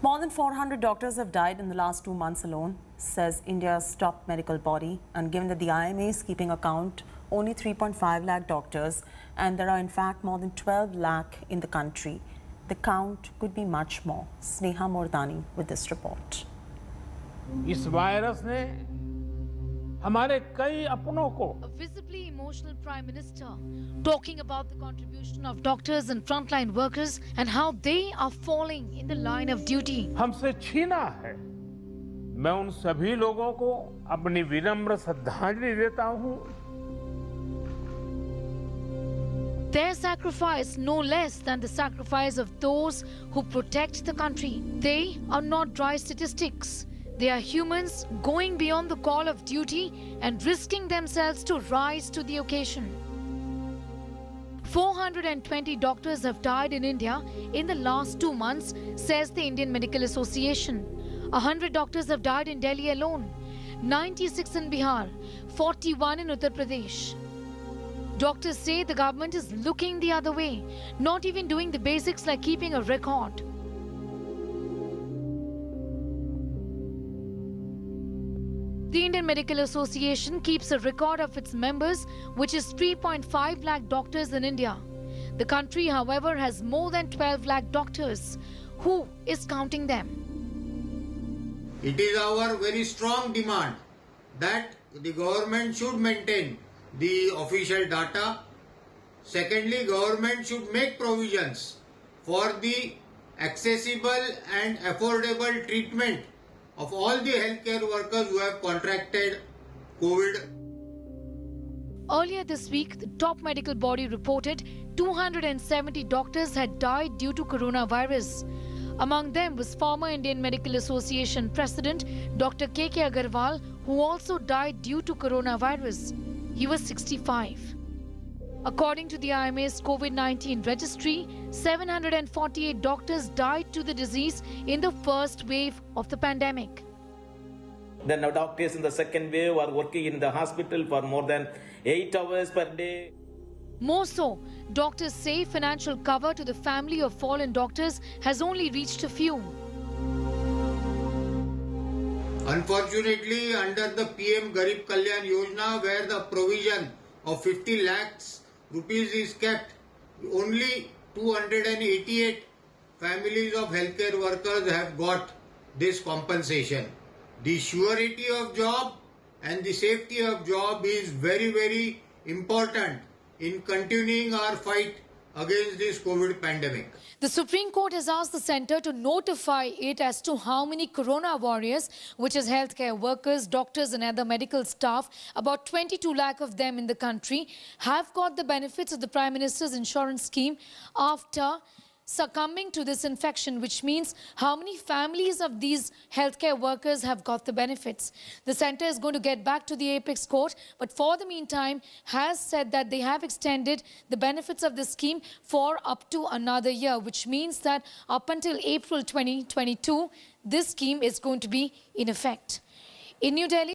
More than 400 doctors have died in the last 2 months alone, says India's top medical body. And given that the IMA is keeping account only 3.5 lakh doctors, and there are in fact more than 12 lakh in the country, the count could be much more. Sneha Mordani with this report. इस virus ने हमारे कई अपनों को A visibly emotional Prime Minister talking about the contribution of doctors and frontline workers and how they are falling in the line of duty. हमसे छीना है। मैं उन सभी लोगों को अपनी विनम्र श्रद्धांजलि देता हूं। Their sacrifice no less than the sacrifice of those who protect the country. They are not dry statistics. They are humans going beyond the call of duty and risking themselves to rise to the occasion. 420 doctors have died in India in the last 2 months, says the Indian Medical Association. 100 doctors have died in Delhi alone, 96 in Bihar, 41 in Uttar Pradesh. Doctors say the government is looking the other way, not even doing the basics like keeping a record. The Indian Medical Association keeps a record of its members, which is 3.5 lakh doctors in India. The country, however, has more than 12 lakh doctors. Who is counting them? It is our very strong demand that the government should maintain the official data. Secondly, government should make provisions for the accessible and affordable treatment of all the healthcare workers who have contracted COVID. Earlier this week, the top medical body reported 270 doctors had died due to coronavirus. Among them was former Indian Medical Association President Dr. K.K. Agarwal, who also died due to coronavirus. He was 65. According to the IMA's COVID-19 registry, 748 doctors died to the disease in the first wave of the pandemic. The doctors in the second wave are working in the hospital for more than 8 hours per day. More so, doctors say financial cover to the family of fallen doctors has only reached a few. Unfortunately, under the PM Garib Kalyan Yojana, where the provision of 50 lakhs rupees is kept, only 288 families of healthcare workers have got this compensation. The surety of job and the safety of job is very, very important in continuing our fight against this COVID pandemic. The Supreme Court has asked the centre to notify it as to how many corona warriors, which is healthcare workers, doctors and other medical staff, about 22 lakh of them in the country, have got the benefits of the Prime Minister's insurance scheme after succumbing to this infection, which means how many families of these healthcare workers have got the benefits. The centre is going to get back to the apex court, but for the meantime has said that they have extended the benefits of the scheme for up to another year, which means that up until April 2022, this scheme is going to be in effect. In New Delhi,